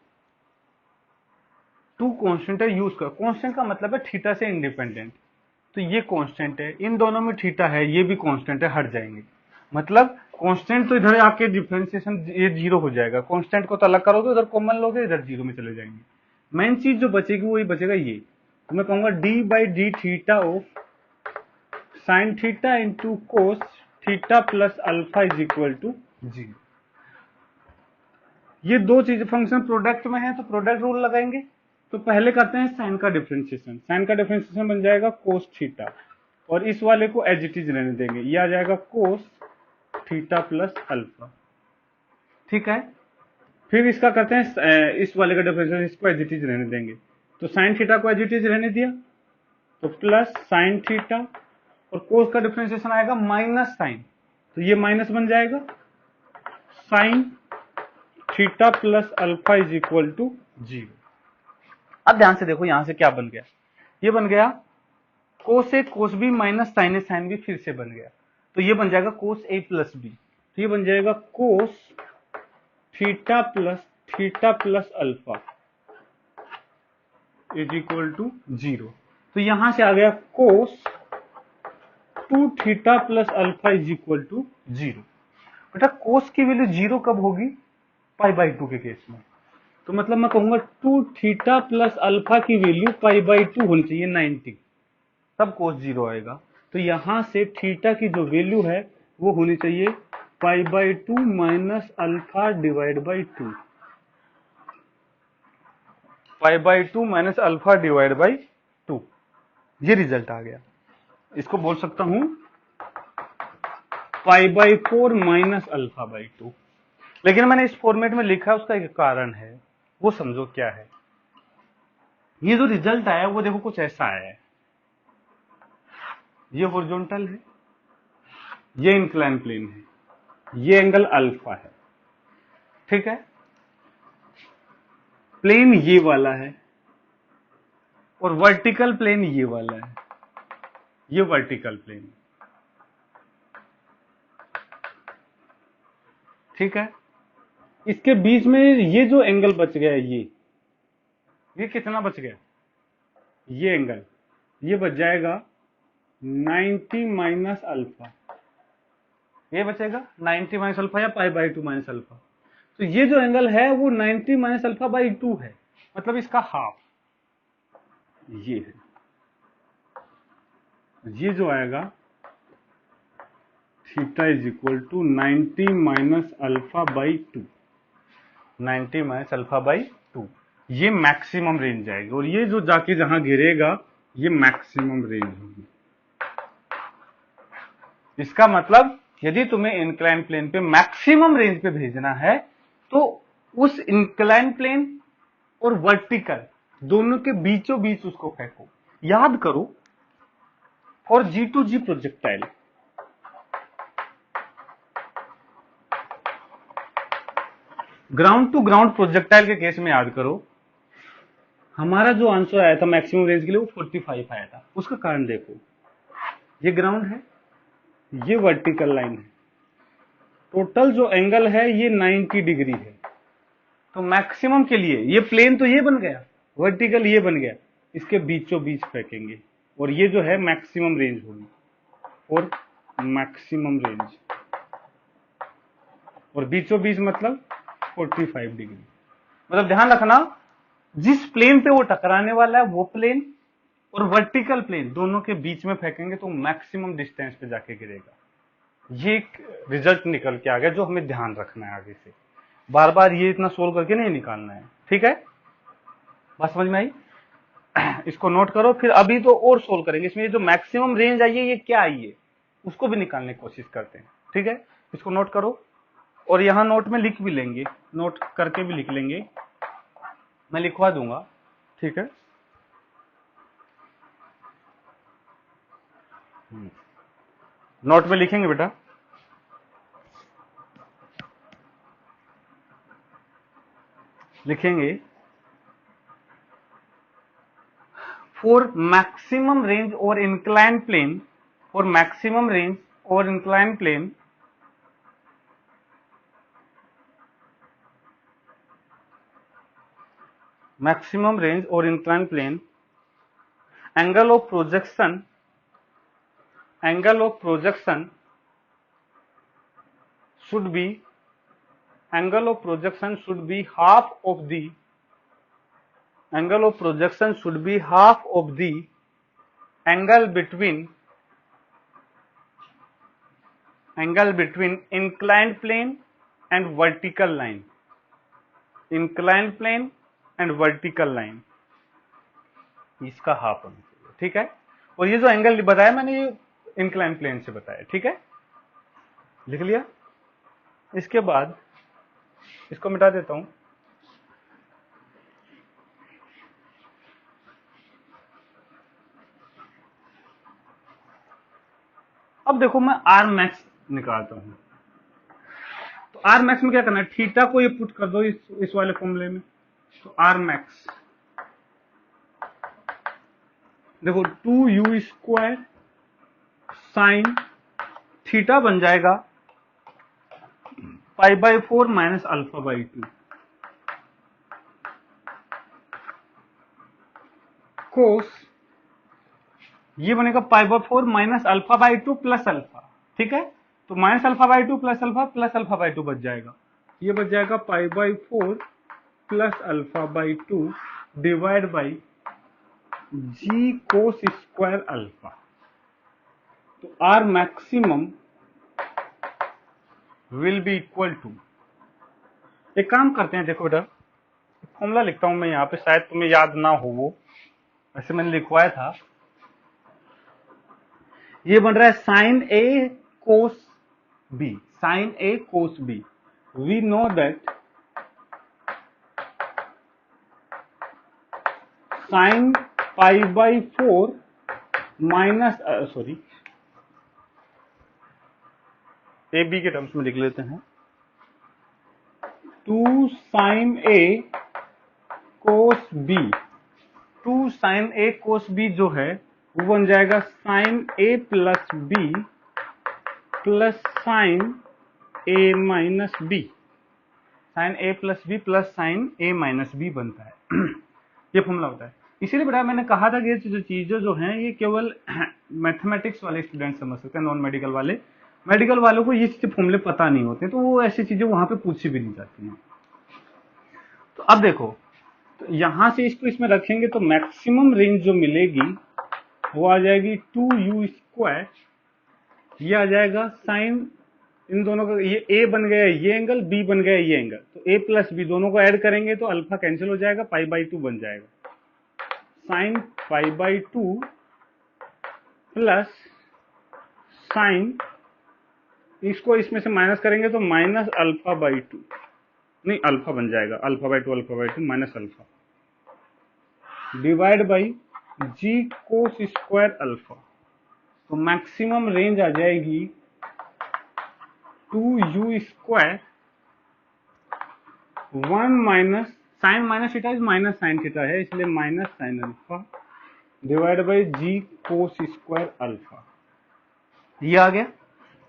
टू कांस्टेंट है, यूज कर। कांस्टेंट का मतलब है थीटा से इंडिपेंडेंट। तो ये कांस्टेंट है, इन दोनों में थीटा है, ये भी कांस्टेंट है, हट जाएंगे। मतलब कांस्टेंट तो इधर आके डिफरेंशिएशन ये 0 हो जाएगा। कांस्टेंट को तो अलग करोगे, उधर कॉमन लोगे, इधर 0 में चले जाएंगे। मेन चीज जो बचेगी वही बचेगा ये। तो मैं कहूंगा d by d theta of sine theta into cos theta plus alpha is equal to 0। ये दो चीज फंक्शन प्रोडक्ट में है तो प्रोडक्ट रूल लगाएंगे। तो पहले करते हैं साइन का डिफरेंशिएशन। साइन का डिफरेंशिएशन बन जाएगा कोस थीटा, और इस वाले को एज इट इज रहने देंगे, ये आ जाएगा कोस थीटा प्लस अल्फा। ठीक है, फिर इसका करते हैं इस वाले का डिफरेंशिएशन, इसको एज इट इज रहने देंगे। तो साइन थीटा को एज इट इज रहने दिया, तो प्लस साइन थीटा, और कोस का डिफरेंशिएशन आएगा माइनस साइन, तो ये माइनस बन जाएगा sine theta plus alpha is equal to 0। अब ध्यान से देखो यहां से क्या बन गया, ये बन गया कोस A cos B minus sine A sine B, फिर से बन गया। तो ये बन जाएगा कोस ए प्लस बी, तो ये बन जाएगा cos theta plus alpha is equal to 0। तो यहां से आ गया cos 2 theta plus alpha is equal to 0। बेटा कोस की वैल्यू 0 कब होगी, पाई बाई 2 के केस में। तो मतलब मैं कहूंगा 2 थीटा प्लस अल्फा की वैल्यू पाई बाई 2 होनी चाहिए 90, तब कोस 0 आएगा। तो यहां से थीटा की जो वैल्यू है वो होनी चाहिए pi by 2 minus alpha divide by 2, pi by 2 minus alpha divide by 2, ये रिजल्ट आ गया। इसको बोल सकता हूं पाई बाई 4 माइनस अल्फा बाई 2। लेकिन मैंने इस फॉर्मेट में लिखा है, उसका एक कारण है, वो समझो क्या है। ये जो रिजल्ट आया वो देखो कुछ ऐसा आया है, ये हॉरिजॉन्टल है, ये इंक्लाइन प्लेन है, ये एंगल अल्फा है। ठीक है, प्लेन ये वाला है और वर्टिकल प्लेन ये वाला है, ये वर्टिकल प्लेन। ठीक है, इसके बीच में ये जो एंगल बच गया है, ये कितना बच गया, ये एंगल, ये बच जाएगा 90 माइनस अल्फा, ये बचेगा 90 माइनस अल्फा या पाई बाई 2 माइनस अल्फा। तो ये जो एंगल है वो 90 माइनस अल्फा बाई 2 है, मतलब इसका हाफ ये है। ये जो आएगा theta is equal to 90 minus alpha by 2, 90 minus alpha by 2, ये मैक्सिमम रेंज आएगी। और ये जो जाके जहां गिरेगा ये मैक्सिमम रेंज होगी। इसका मतलब यदि तुम्हें इंक्लाइन प्लेन पे मैक्सिमम रेंज पे भेजना है तो उस इंक्लाइन प्लेन और वर्टिकल दोनों के बीचों बीच उसको फेंको। याद करो for g to g projectile, ground to ground projectile के केस में याद करो, हमारा जो आंसर आया था मैक्सिमम रेंज के लिए वो 45 आया था। उसका कारण देखो, ये ग्राउंड है, ये वर्टिकल लाइन है, टोटल जो एंगल है ये 90 डिग्री है। तो मैक्सिमम के लिए ये प्लेन तो ये बन गया, वर्टिकल ये बन गया, इसके बीचों बीच फेंकेंगे और ये जो है मैक्सिमम रेंज होगी और मैक्सिमम रेंज, और बीचों बीच मतलब 45 डिग्री। मतलब ध्यान रखना जिस प्लेन पे वो टकराने वाला है वो प्लेन और वर्टिकल प्लेन दोनों के बीच में फेंकेंगे तो मैक्सिमम डिस्टेंस पे जाके गिरेगा। ये एक रिजल्ट निकल के आ गया जो हमें ध्यान रखना है, आगे से बार बार ये इतना सोल्व करके नहीं निकालना है। ठीक है, बात समझ में आई? इसको नोट करो, फिर अभी तो और सोल्व करेंगे। इसमें जो मैक्सिमम रेंज आई है ये क्या आई है उसको भी निकालने की कोशिश करते हैं। ठीक है, इसको नोट करो और यहां नोट में लिख भी लेंगे, नोट करके भी लिख लेंगे, मैं लिखवा दूंगा। ठीक है, नोट में लिखेंगे बेटा, लिखेंगे फॉर मैक्सिमम रेंज और incline plane, for maximum range और incline plane maximum range or inclined plane, angle of projection should be, angle of projection should be half of the, angle of projection should be half of the angle between inclined plane and vertical line, inclined plane and vertical line, इसका half होना चाहिए। ठीक है, और ये जो angle बताया मैंने ये इंक्लाइन प्लेन से बताया। ठीक है, लिख लिया। इसके बाद इसको मिटा देता हूं। अब देखो मैं आर मैक्स निकालता हूं, तो आर मैक्स में क्या करना है, थीटा को ये पुट कर दो इस वाले फॉर्मूले में, तो आर मैक्स देखो 2u स्क्वायर साइन थीटा बन जाएगा pi by 4 minus alpha by 2 cos, ये बनेगा pi by 4 minus alpha by 2 plus alpha. ठीक है, तो minus alpha by 2 plus alpha by 2 बच जाएगा, ये बच जाएगा pi by 4 plus alpha by 2 divide by g cos square alpha. तो R maximum will be equal to, एक काम करते हैं, देखो बेटा फॉर्मूला लिखता हूं मैं यहां पे, शायद तुम्हें याद ना हो वो, ऐसे मैंने लिखवाया था। ये बन रहा है sine a cos b, sine a cos b. We know that sine pi by 4 minus sorry a b के टर्म्स में लिख लेते हैं, 2 sine a cos b, 2 sine a cos b जो है वो बन जाएगा sine a plus b plus sine a minus b, sine a plus b plus sine a minus b बनता है। ये फॉर्मूला होता है। इसीलिए बेटा मैंने कहा था कि ये जो चीजें जो हैं ये केवल मैथमेटिक्स वाले स्टूडेंट समझ सकते हैं, नॉन मेडिकल वाले। मेडिकल वालों को ये चीजें फॉर्मूले पता नहीं होते, तो वो ऐसी चीजें वहां पे पूछी भी नहीं जाती हैं। तो अब देखो, तो यहां से इसको इसमें रखेंगे तो मैक्सिमम रेंज जो मिलेगी वो आ जाएगी 2u², ये आ जाएगा साइन इन दोनों का, ये a बन गया ये एंगल, b बन गया ये एंगल, तो a प्लस b दोनों को ऐड करेंगे तो अल्फा कैंसिल हो जाएगा, π/2 बन जाएगा। साइन π/2 प्लस साइन, इसको इसमें से माइनस करेंगे तो माइनस α/2, नहीं अल्फा बन जाएगा, α/2 minus alpha, divide by g cos square alpha. तो मैक्सिमम रेंज आ जाएगी 2u², 1 minus sine minus theta is minus sine theta है, इसलिए minus sine alpha divide by g cos square alpha. ये आ गया।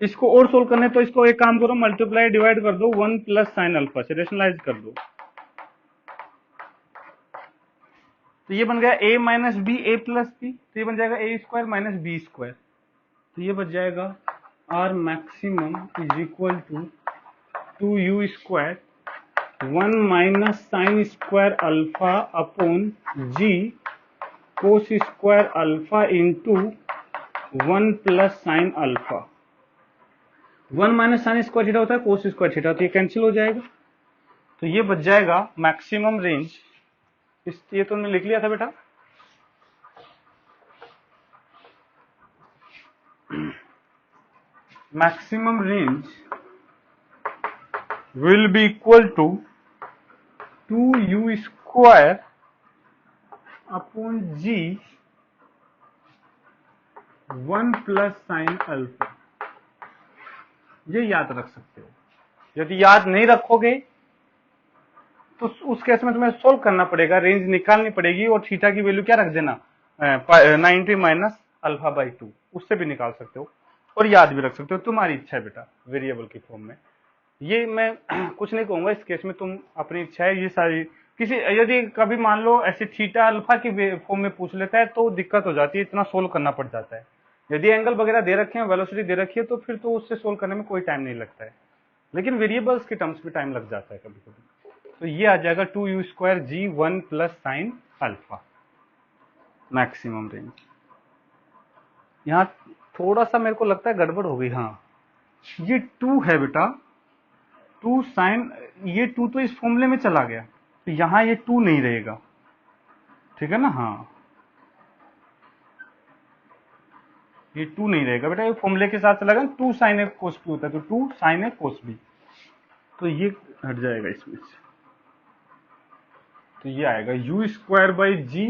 इसको और सोल्व करने तो इसको एक काम करो, मल्टीप्लाई डिवाइड कर दो 1 प्लस साइन अल्फा से, रेशनलाइज कर दो, तो ये बन गया a minus b a plus b, तो ये बन जाएगा a² माइनस b², तो ये बच जाएगा r maximum is equal to 2u², 1 minus sine square alpha upon g cos square alpha into 1 plus sine alpha. 1 minus sine square theta होता है कोस स्क्वायर थीटा, तो ये कैंसिल हो जाएगा, तो ये बच जाएगा मैक्सिमम रेंज। ये तो हमने लिख लिया था बेटा, maximum range will be equal to 2u² upon g 1 plus sine alpha. ये याद रख सकते हो। यदि याद नहीं रखोगे तो उस केस में तुम्हें सोल्व करना पड़ेगा, रेंज निकालनी पड़ेगी, और थीटा की वैल्यू क्या रख देना 90 माइनस α/2, उससे भी निकाल सकते हो और याद भी रख सकते हो, तुम्हारी इच्छा है बेटा, वेरिएबल की फॉर्म में। ये मैं कुछ नहीं कहूंगा इस केस में, तुम अपनी इच्छा है। ये सारी किसी यदि कभी मान लो ऐसे थीटा अल्फा की फॉर्म में पूछ लेता है तो दिक्कत हो जाती है, इतना सोल्व करना पड़ जाता है। यदि एंगल वगैरह दे रखे हैं, वेलोसिटी दे रखी है, तो फिर तो उससे सोल्व करने में कोई टाइम नहीं लगता है, लेकिन वेरिएबल्स के टर्म्स में टाइम लग जाता है कभी कभी। तो ये आ जाएगा 2u² जी 1 plus sine alpha, maximum range. यहाँ थोड़ा सा मेरे को लगता है गड़बड़ हो गई, हाँ ये 2 है बेटा, 2 साइन, ये 2 तो इस फॉर्मूले में चला गया, तो यहां ये 2 नहीं रहेगा, ठीक है ना, हाँ ये 2 नहीं रहेगा बेटा, ये फॉर्मूले के साथ चला गया, 2 साइन ए कोस बी होता है, तो 2 साइन ए कोस बी, तो ये हट जाएगा इसमें से, तो ये आएगा u² by g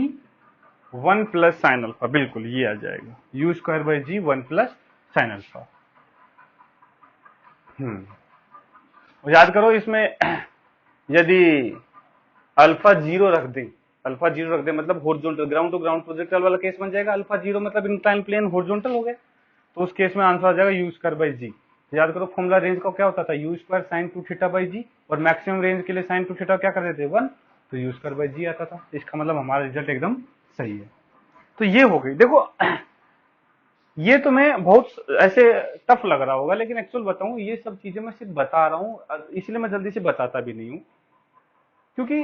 1 plus sine alpha, बिल्कुल ये आ जाएगा u² by g 1 plus sine alpha. याद करो इसमें यदि अल्फा 0 रख दे, अल्फा 0 रख दे मतलब horizontal, ground to ground projectile वाला केस बन जाएगा, अल्फा 0 मतलब इंक्लाइन प्लेन हॉरिजॉन्टल हो गया, तो उस केस में आंसर आ जाएगा u² बाई जी। याद करो फॉर्मूला रेंज का क्या होता था, u² sign 2 theta by g, और मैक्सिमम रेंज के लिए साइन 2 थीटा क्या कर देते 1, तो u² बाई जी आता था। इसका मतलब हमारा रिजल्ट एकदम सही है। तो ये हो गई। देखो ये तुम्हें बहुत ऐसे टफ लग रहा होगा, लेकिन एक्चुअल बताऊं ये सब चीजें मैं सिर्फ बता रहा हूं, इसलिए मैं जल्दी से बताता भी नहीं हूं, क्योंकि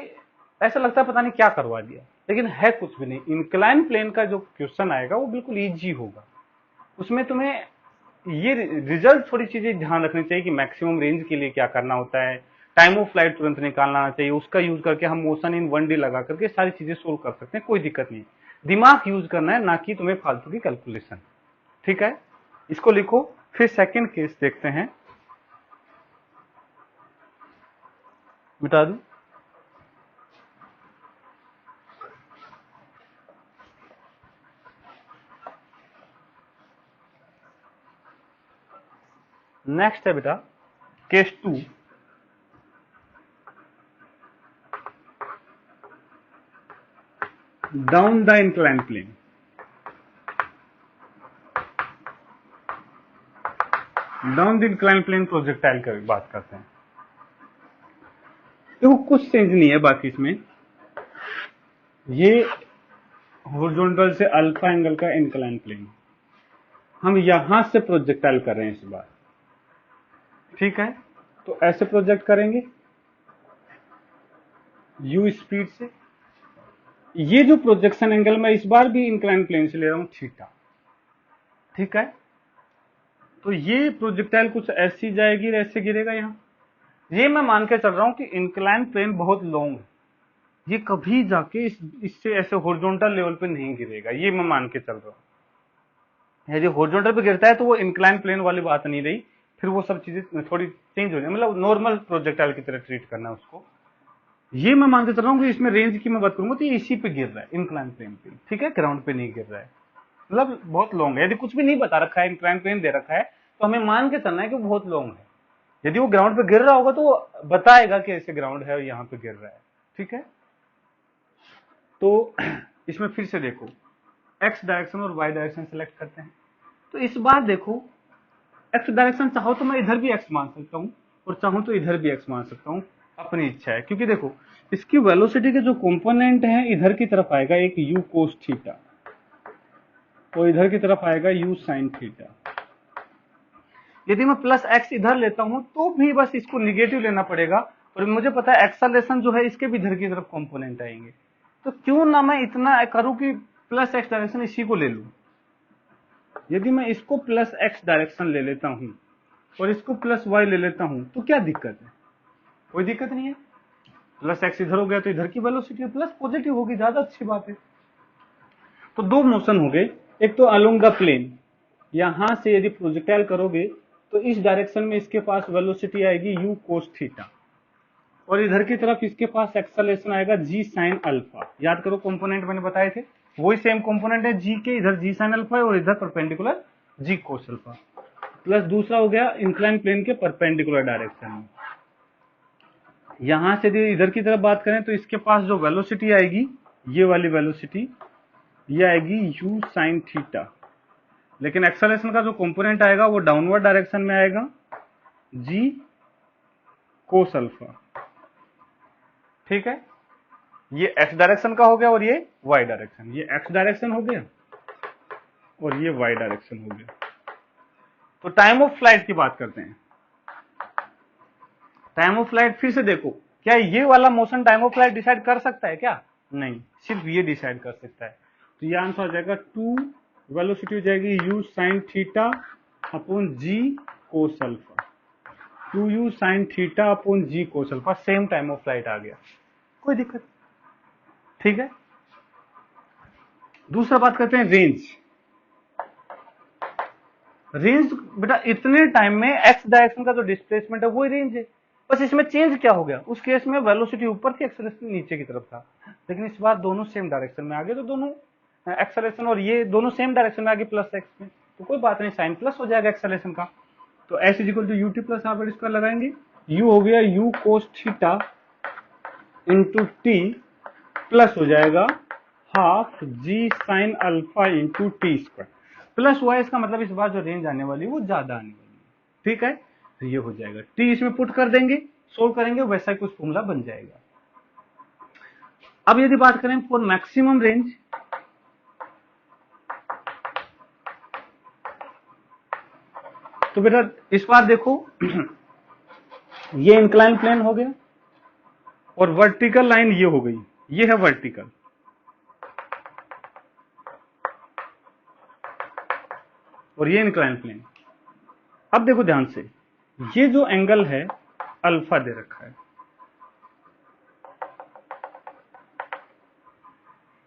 ऐसा लगता है पता नहीं क्या करवा दिया, लेकिन है कुछ भी नहीं। इंक्लाइन प्लेन का जो क्वेश्चन आएगा वो बिल्कुल इजी होगा, उसमें तुम्हें ये रिजल्ट थोड़ी चीजें ध्यान रखनी चाहिए कि मैक्सिमम रेंज के लिए क्या करना होता है, टाइम ऑफ फ्लाइट तुरंत निकालना चाहिए, उसका यूज करके हम मोशन इन 1D लगा करके सारी चीजें सोल्व कर सकते हैं, कोई दिक्कत नहीं। दिमाग यूज करना है, ना कि तुम्हें फालतू की कैलकुलेशन, ठीक है। इसको लिखो, फिर सेकंड केस देखते हैं, मिटा दूं। नेक्स्ट है बेटा case 2, down the incline plane. Down the incline plane projectile की बात करते हैं। देखो कुछ चेंज नहीं है बाकी इसमें, ये हॉरिजॉन्टल से अल्फा एंगल का इंक्लाइन प्लेन, हम यहां से प्रोजेक्टाइल कर रहे हैं इस बार, ठीक है। तो ऐसे प्रोजेक्ट करेंगे u स्पीड से। ये जो प्रोजेक्शन एंगल मैं इस बार भी इंक्लाइन प्लेन से ले रहा हूं थीटा, ठीक है। तो ये प्रोजेक्टाइल कुछ ऐसी जाएगी, ऐसे गिरेगा यहां। ये मैं मान के चल रहा हूं कि इंक्लाइन प्लेन बहुत लॉन्ग है, ये कभी जाके इससे ऐसे हॉरिजॉन्टल लेवल पे नहीं गिरेगा, ये मैं मान के चल रहा हूं। यदि हॉरिजॉन्टल पे गिरता है तो वो इंक्लाइन प्लेन वाली बात नहीं रही, फिर वो सब चीजें थोड़ी चेंज हो जाए, मतलब नॉर्मल प्रोजेक्टाइल की तरह ट्रीट करना है उसको। ये मैं मान के चल रहा हूँ कि इसमें रेंज की मैं बात करूंगा तो ये इसी पे गिर रहा है, इंक्लाइन प्लेन पे, ठीक है, ग्राउंड पे नहीं गिर रहा है, मतलब बहुत लॉन्ग है। यदि कुछ भी नहीं बता रखा है, इंक्लाइन प्लेन दे रखा है, तो हमें मान के चलना है कि वो बहुत लॉन्ग है। यदि वो ग्राउंड पे गिर रहा होगा तो वो बताएगा कि ऐसे ग्राउंड है और यहाँ पे गिर रहा है, ठीक है। तो इसमें फिर से देखो, एक्स डायरेक्शन और वाई डायरेक्शन सिलेक्ट करते हैं। तो इस बार देखो, एक्स डायरेक्शन चाहो तो मैं इधर भी एक्स मान सकता हूं और चाहूं तो इधर भी एक्स मान सकता हूं, अपनी इच्छा है। क्योंकि देखो, इसकी वेलोसिटी के जो कंपोनेंट हैं, इधर की तरफ आएगा एक u कोस थीटा और इधर की तरफ आएगा u साइन थीटा। यदि मैं प्लस एक्स इधर लेता हूं तो भी बस इसको निगेटिव लेना पड़ेगा, और मुझे पता है एक्सेलरेशन जो है इसके भी इधर की तरफ कंपोनेंट आएंगे। तो क्यों ना मैं इतना करूं कि प्लस एक्स डायरेक्शन इसी को ले लूं। यदि मैं इसको प्लस एक्स डायरेक्शन ले लेता हूं और इसको प्लस वाई ले लेता हूं तो क्या दिक्कत है, कोई दिक्कत नहीं है। प्लस एक्स इधर हो गया तो इधर की वेलोसिटी प्लस पॉजिटिव होगी, ज्यादा अच्छी बात है। तो दो मोशन हो गए, एक तो अलोंग द प्लेन, यहां से यदि प्रोजेक्टाइल करोगे तो इस डायरेक्शन में इसके पास वेलोसिटी आएगी u कोस थीटा, और इधर की तरफ इसके पास एक्सेलरेशन आएगा g साइन अल्फा। याद करो कंपोनेंट मैंने बताए थे, वही सेम कंपोनेंट है g के, इधर g साइन अल्फा है और इधर perpendicular g cos alpha. Plus दूसरा हो गया इंक्लाइन प्लेन के परपेंडिकुलर डायरेक्शन में। यहां से इधर की तरफ बात करें तो इसके पास जो वेलोसिटी आएगी, ये वाली वेलोसिटी, ये आएगी u साइन थीटा, लेकिन एक्सेलरेशन का जो कंपोनेंट आएगा वो डाउनवर्ड डायरेक्शन में आएगा g कोस अल्फा, ठीक है। ये x डायरेक्शन का हो गया और ये y डायरेक्शन, ये x डायरेक्शन हो गया और ये y डायरेक्शन हो गया। तो टाइम ऑफ फ्लाइट की बात करते हैं। टाइम ऑफ फ्लाइट फिर से देखो, क्या ये वाला motion time of flight decide कर सकता है क्या, नहीं, सिर्फ ये डिसाइड कर सकता है। तो ये आंसर हो जाएगा 2, वेलोसिटी हो जाएगी u sine theta upon g cos alpha, 2u sine theta upon g cos alpha, same time of flight आ गया, कोई दिक्कत, ठीक है। दूसरा बात करते हैं रेंज। रेंज बेटा इतने टाइम में एक्स डायरेक्शन का जो डिस्प्लेसमेंट है वो रेंज है, बस इसमें चेंज क्या हो गया, उस केस में वेलोसिटी ऊपर थी, एक्सेलरेशन नीचे की तरफ था, लेकिन इस बार दोनों सेम डायरेक्शन में आ गए, तो दोनों एक्सेलरेशन और ये दोनों सेम डायरेक्शन में आ गए प्लस एक्स में, तो कोई बात नहीं, साइन प्लस हो जाएगा एक्सेलरेशन का। तो s is equal to u t plus यहाँ पर स्क्वायर लगाएंगे, यू हो गया u cos theta into t plus हो जाएगा half g sine alpha into t square plus y. इसका मतलब इस बार जो रेंज आने वाली है वो ज्यादा आने वाली है, ठीक है। तो ये हो जाएगा, टी इसमें पुट कर देंगे, सोल्व करेंगे, वैसा ही कुछ फॉर्मूला बन जाएगा। अब यदि बात करें फॉर मैक्सिमम रेंज, तो बेटा इस बार देखो ये इंक्लाइन प्लेन हो गया और वर्टिकल लाइन ये हो गई, ये है वर्टिकल, और ये इंक्लाइन प्लेन। अब देखो ध्यान से, ये जो एंगल है अल्फा दे रखा है,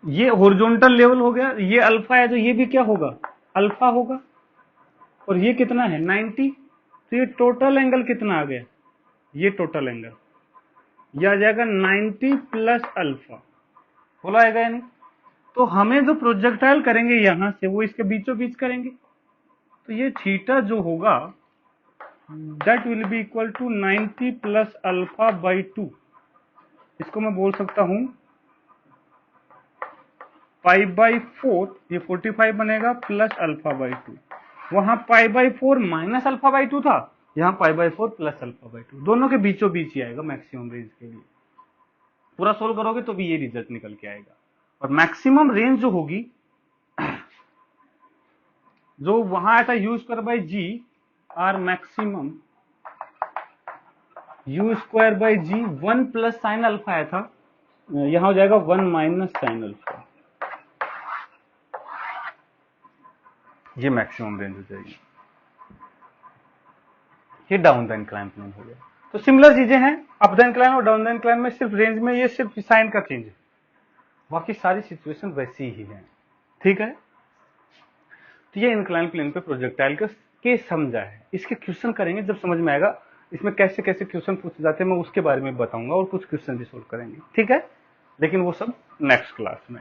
ये हॉरिजॉन्टल लेवल हो गया, ये अल्फा है तो ये भी क्या होगा, अल्फा होगा, और ये कितना है 90, तो ये टोटल एंगल कितना आ गया, ये टोटल एंगल यह आ जाएगा 90 प्लस अल्फा, बोला आएगा या नहीं। तो हमें जो प्रोजेक्टाइल करेंगे यहां से वो इसके बीचों बीच करेंगे, तो ये थीटा जो होगा that will be equal to 90 plus alpha by 2, इसको मैं बोल सकता हूं पाई बाई 4, ये 45 बनेगा प्लस अल्फा बाई 2, वहां पाई बाई 4 माइनस अल्फा बाई 2 था, यहाँ पाई बाई 4 प्लस अल्फा बाई 2, दोनों के बीचों बीच ही आएगा मैक्सिमम रेंज के लिए। पूरा सोल्व करोगे तो भी ये रिजल्ट निकल के आएगा, और मैक्सिमम रेंज जो होगी, जो वहां आया था u square by g r maximum u square by g 1 plus sine alpha आया था, यहां हो जाएगा 1 माइनस साइन अल्फा, ये मैक्सिमम रेंज हो जाएगी। ये डाउन द इंक्लाइन प्लेन हो गया। तो सिमिलर चीजें हैं अप द इंक्लाइन और डाउन द इंक्लाइन में, सिर्फ रेंज में ये सिर्फ साइन का चेंज है, बाकी सारी सिचुएशन वैसी ही है। ठीक है, तो ये इंक्लाइन प्लेन पे प्रोजेक्टाइल का केस समझा है। इसके क्वेश्चन करेंगे जब समझ में आएगा इसमें कैसे कैसे क्वेश्चन पूछे जाते हैं, मैं उसके बारे में बताऊंगा और कुछ क्वेश्चन भी सोल्व करेंगे। ठीक है, लेकिन वो सब नेक्स्ट क्लास में।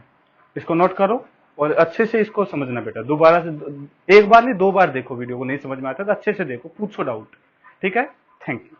इसको नोट करो और अच्छे से इसको समझना बेटा। दोबारा से, एक बार नहीं 2 बार देखो वीडियो को, नहीं समझ में आता तो अच्छे से देखो, पूछो डाउट। ठीक है, थैंक यू।